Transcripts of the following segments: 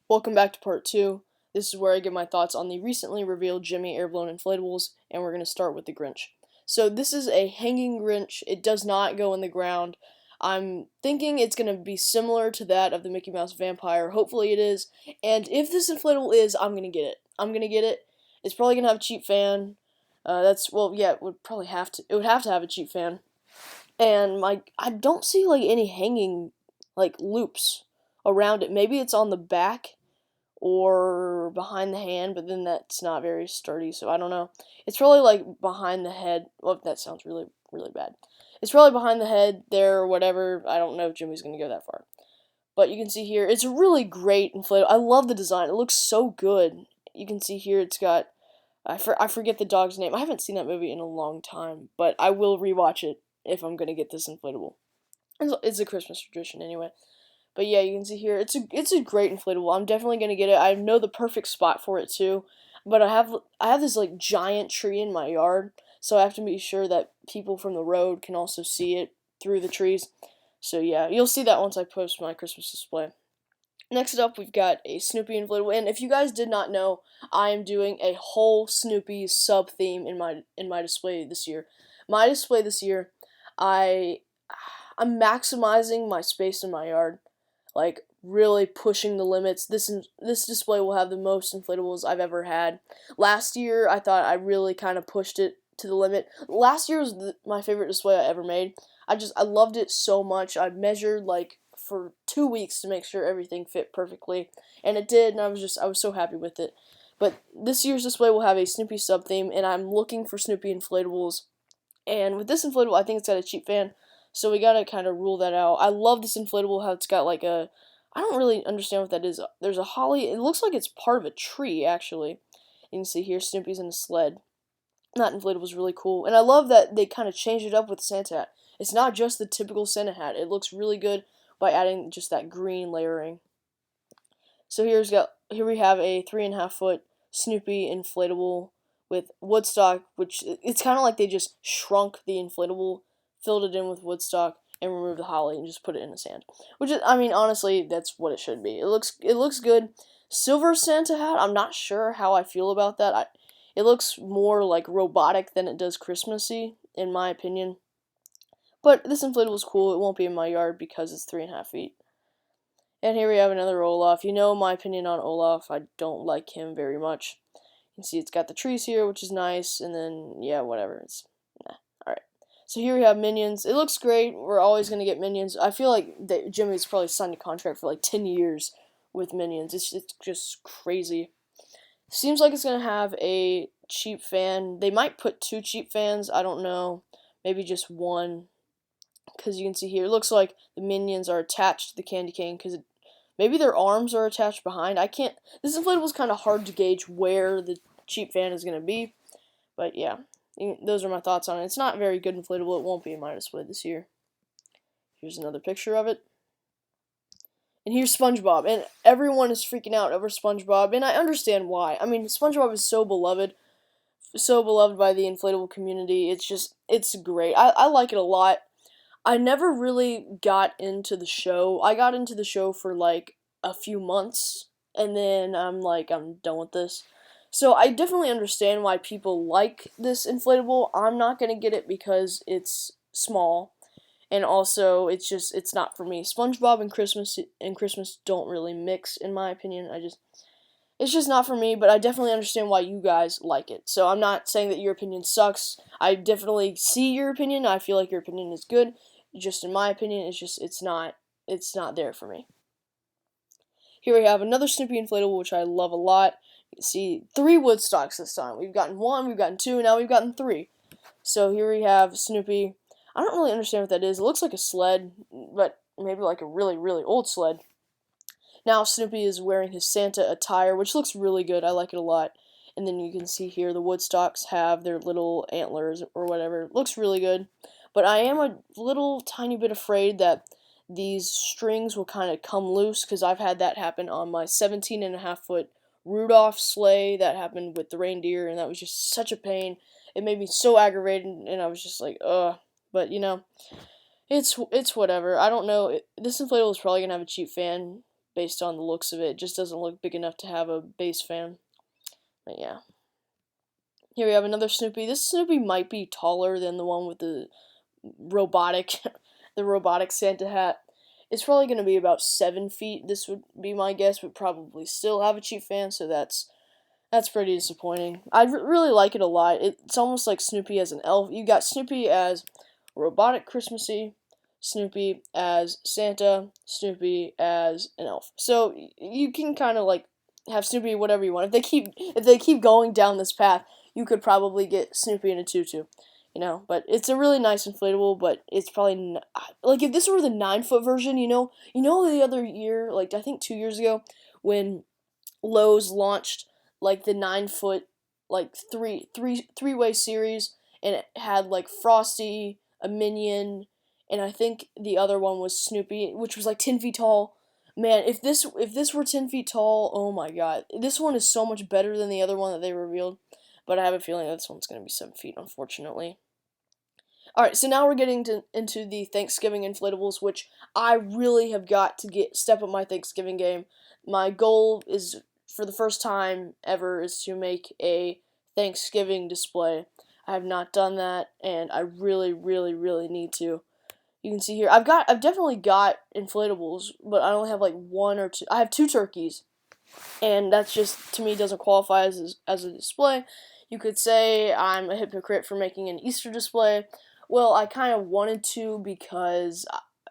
Welcome back to part 2. This is where I give my thoughts on the recently revealed Gemmy Airblown Inflatables, and we're going to start with the Grinch. So this is a hanging Grinch. It does not go in the ground. I'm thinking it's going to be similar to that of the Mickey Mouse Vampire. Hopefully it is. And if this inflatable is, I'm going to get it. I'm going to get it. It's probably going to have a cheap fan. It would probably have to. It would have to have a cheap fan. And I don't see like any hanging like loops around it. Maybe it's on the back or behind the hand, but then that's not very sturdy, so I don't know. It's probably like behind the head. Well, that sounds really, really bad. It's probably behind the head there or whatever. I don't know if Jimmy's gonna go that far. But you can see here, it's a really great inflatable. I love the design. It looks so good. You can see here it's got, I forget the dog's name. I haven't seen that movie in a long time, but I will rewatch it if I'm gonna get this inflatable. It's a Christmas tradition anyway. But yeah, you can see here, it's a great inflatable. I'm definitely gonna get it. I know the perfect spot for it too. But I have this like giant tree in my yard, so I have to be sure that people from the road can also see it through the trees. So yeah, you'll see that once I post my Christmas display. Next up, we've got a Snoopy inflatable, and if you guys did not know, I am doing a whole Snoopy sub theme in my display this year. My display this year, I I'm maximizing my space in my yard, like really pushing the limits. This display will have the most inflatables I've ever had. Last year, I thought I really kind of pushed it to the limit. Last year was my favorite display I ever made. I loved it so much. I measured like for 2 weeks to make sure everything fit perfectly, and it did. And I was so happy with it. But this year's display will have a Snoopy sub theme, and I'm looking for Snoopy inflatables. And with this inflatable, I think it's got a cheap fan, so we gotta kind of rule that out. I love this inflatable, how it's got like a, I don't really understand what that is. There's a holly, it looks like it's part of a tree, actually. You can see here, Snoopy's in a sled. That inflatable is really cool. And I love that they kind of changed it up with the Santa hat. It's not just the typical Santa hat. It looks really good by adding just that green layering. So here we have a 3.5 foot Snoopy inflatable with Woodstock, which it's kind of like they just shrunk the inflatable, filled it in with Woodstock, and removed the holly and just put it in the sand. Which is, I mean, honestly, that's what it should be. It looks good. Silver Santa hat, I'm not sure how I feel about that. It looks more like robotic than it does Christmassy, in my opinion. But this inflatable is cool. It won't be in my yard because it's 3.5 feet. And here we have another Olaf. You know my opinion on Olaf. I don't like him very much. You can see it's got the trees here, which is nice, and then, yeah, whatever. It's, nah. Alright. So here we have Minions. It looks great. We're always going to get Minions. I feel like Jimmy's probably signed a contract for like 10 years with Minions. It's just crazy. Seems like it's going to have a cheap fan. They might put 2 cheap fans. I don't know. Maybe just one. Because you can see here, it looks like the Minions are attached to the candy cane because maybe their arms are attached behind. I can't. This inflatable is kind of hard to gauge where the cheap fan is going to be. But yeah, those are my thoughts on it. It's not a very good inflatable. It won't be in my display this year. Here's another picture of it. And here's SpongeBob. And everyone is freaking out over SpongeBob. And I understand why. I mean, SpongeBob is so beloved. So beloved by the inflatable community. It's great. I like it a lot. I never really got into the show. I got into the show for like a few months, and then I'm done with this. So I definitely understand why people like this inflatable. I'm not gonna get it because it's small, and also it's not for me. SpongeBob and Christmas don't really mix, in my opinion. It's just not for me, but I definitely understand why you guys like it. So I'm not saying that your opinion sucks. I definitely see your opinion. I feel like your opinion is good. Just in my opinion, it's not there for me. Here we have another Snoopy inflatable, which I love a lot. You can see 3 Woodstocks this time. We've gotten 1, we've gotten 2, now we've gotten 3. So here we have Snoopy. I don't really understand what that is. It looks like a sled, but maybe like a really, really old sled. Now Snoopy is wearing his Santa attire, which looks really good. I like it a lot. And then you can see here the Woodstocks have their little antlers or whatever. It looks really good. But I am a little tiny bit afraid that these strings will kind of come loose because I've had that happen on my 17.5 foot Rudolph sleigh. That happened with the reindeer, and that was just such a pain. It made me so aggravated, and I was just like, ugh. But, you know, it's whatever. I don't know. This inflatable is probably going to have a cheap fan, based on the looks of it. It just doesn't look big enough to have a base fan. But yeah. Here we have another Snoopy. This Snoopy might be taller than the one with the robotic, the robotic Santa hat. It's probably going to be about 7 feet. This would be my guess, but probably still have a cheap fan, so that's pretty disappointing. I really like it a lot. It's almost like Snoopy as an elf. You got Snoopy as robotic Christmassy, Snoopy as Santa, Snoopy as an elf. So you can kind of like have Snoopy whatever you want. If they keep going down this path, you could probably get Snoopy in a tutu. But it's a really nice inflatable, but it's probably like if this were the 9-foot version, the other year, like I think 2 years ago, when Lowe's launched like the 9-foot like three-way series, and it had like Frosty, a Minion, and I think the other one was Snoopy, which was like 10 feet tall. Man, if this were 10 feet tall, oh my god, this one is so much better than the other one that they revealed. But I have a feeling that this one's gonna be 7 feet, unfortunately. Alright, so now we're getting into the Thanksgiving inflatables, which I really have got to step up my Thanksgiving game. My goal is, for the first time ever, is to make a Thanksgiving display. I have not done that, and I really, really, really need to. You can see here, I've definitely got inflatables, but I only have like 1 or 2. I have 2 turkeys, and that's just, to me, doesn't qualify as a display. You could say I'm a hypocrite for making an Easter display. Well, I kind of wanted to, because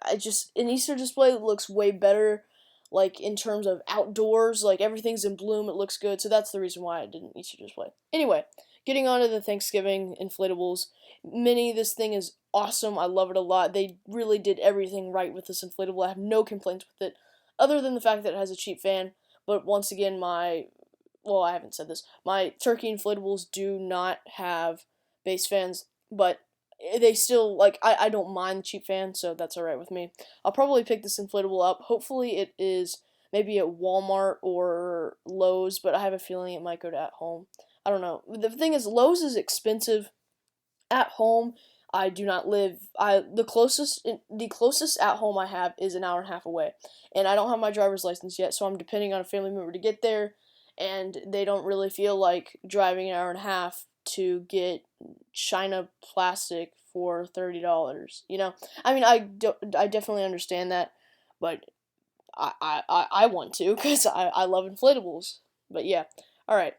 an Easter display looks way better, like in terms of outdoors, like everything's in bloom, it looks good, so that's the reason why I did an Easter display. Anyway, getting on to the Thanksgiving inflatables. Mini, this thing is awesome, I love it a lot. They really did everything right with this inflatable. I have no complaints with it, other than the fact that it has a cheap fan, but once again, I haven't said this, my turkey inflatables do not have base fans, but they still, like, I don't mind the cheap fan, so that's alright with me. I'll probably pick this inflatable up. Hopefully it is maybe at Walmart or Lowe's, but I have a feeling it might go to At Home. I don't know. The thing is, Lowe's is expensive. At Home, I do not live. The closest At Home I have is an hour and a half away, and I don't have my driver's license yet, so I'm depending on a family member to get there, and they don't really feel like driving an hour and a half to get China plastic for $30. I mean, I definitely understand that, but I want to, because I love inflatables. But yeah, all right.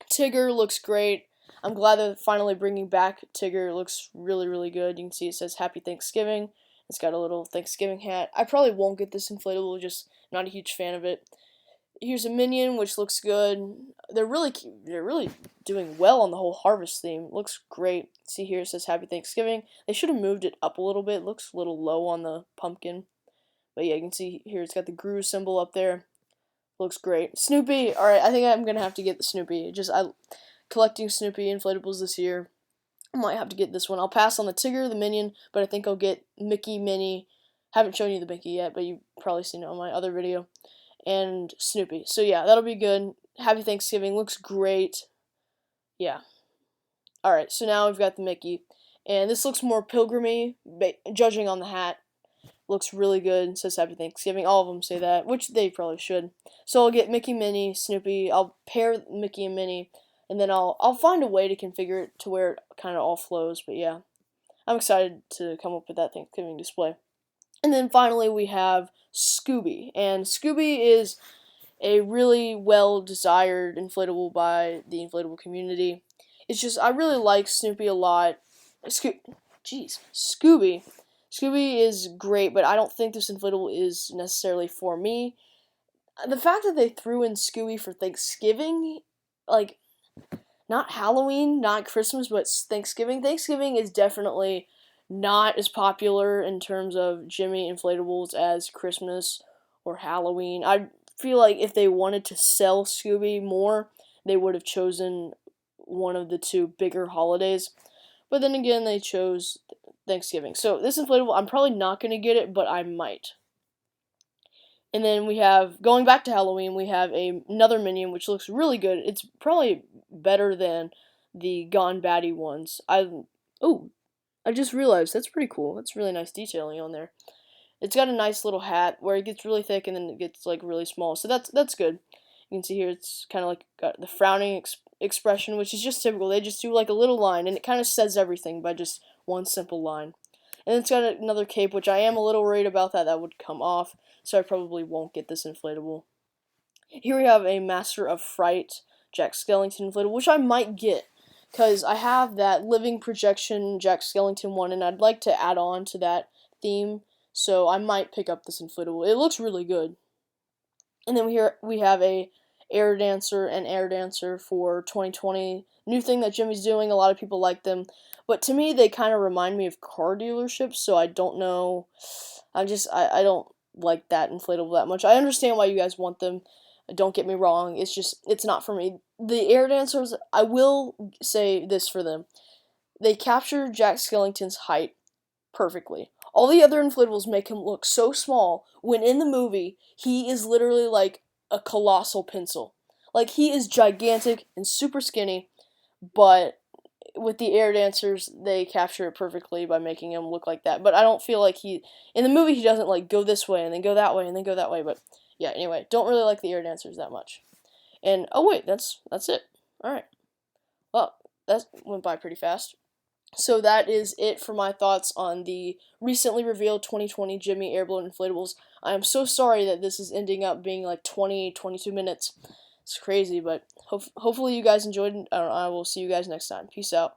Tigger looks great. I'm glad they're finally bringing back Tigger. It looks really, really good. You can see it says Happy Thanksgiving. It's got a little Thanksgiving hat. I probably won't get this inflatable, just not a huge fan of it. Here's a Minion, which looks good. They're really doing well on the whole harvest theme. It looks great. See here, it says Happy Thanksgiving. They should have moved it up a little bit. It looks a little low on the pumpkin. But yeah, you can see here, it's got the Gru symbol up there. Looks great. Snoopy, alright, I think I'm going to have to get the Snoopy. Collecting Snoopy inflatables this year. I might have to get this one. I'll pass on the Tigger, the Minion, but I think I'll get Mickey, Minnie. Haven't shown you the Mickey yet, but you've probably seen it on my other video. And Snoopy. So yeah, that'll be good. Happy Thanksgiving. Looks great. Yeah. Alright, so now we've got the Mickey. And this looks more pilgrimy, judging on the hat. Looks really good. It says Happy Thanksgiving. All of them say that, which they probably should. So I'll get Mickey, Minnie, Snoopy. I'll pair Mickey and Minnie, and then I'll find a way to configure it to where it kind of all flows. But yeah, I'm excited to come up with that Thanksgiving display. And then finally we have Scooby. And Scooby is a really well-desired inflatable by the inflatable community. It's just, I really like Snoopy a lot. Scooby. Scooby is great, but I don't think this inflatable is necessarily for me. The fact that they threw in Scooby for Thanksgiving, like, not Halloween, not Christmas, but Thanksgiving. Thanksgiving is definitely not as popular in terms of Gemmy inflatables as Christmas or Halloween. I feel like if they wanted to sell Scooby more, they would have chosen one of the 2 bigger holidays. But then again, they chose Thanksgiving. So this inflatable, I'm probably not going to get it, but I might. And then we have, going back to Halloween, we have another Minion, which looks really good. It's probably better than the Gone Batty ones. I just realized, that's pretty cool. That's really nice detailing on there. It's got a nice little hat where it gets really thick and then it gets like really small. So that's good. You can see here it's kind of like got the frowning expression, which is just typical. They just do like a little line, and it kind of says everything by just one simple line. And it's got another cape, which I am a little worried about that would come off, so I probably won't get this inflatable. Here we have a Master of Fright Jack Skellington inflatable, which I might get, because I have that living projection Jack Skellington one, and I'd like to add on to that theme, so I might pick up this inflatable. It looks really good. And then here we have a Air Dancer for 2020. New thing that Jimmy's doing. A lot of people like them. But to me, they kind of remind me of car dealerships, so I don't know. I don't like that inflatable that much. I understand why you guys want them. Don't get me wrong. It's not for me. The Air Dancers, I will say this for them. They capture Jack Skellington's height perfectly. All the other inflatables make him look so small when in the movie he is literally like a colossal pencil. Like he is gigantic and super skinny, but with the Air Dancers they capture it perfectly by making him look like that. But I don't feel like in the movie he doesn't like go this way and then go that way and then go that way, but yeah, anyway, don't really like the Air Dancers that much. And oh wait, that's it. All right. Well, that went by pretty fast. So that is it for my thoughts on the recently revealed 2020 Gemmy Airblown inflatables. I am so sorry that this is ending up being like 22 minutes. It's crazy, but hopefully you guys enjoyed, and I will see you guys next time. Peace out.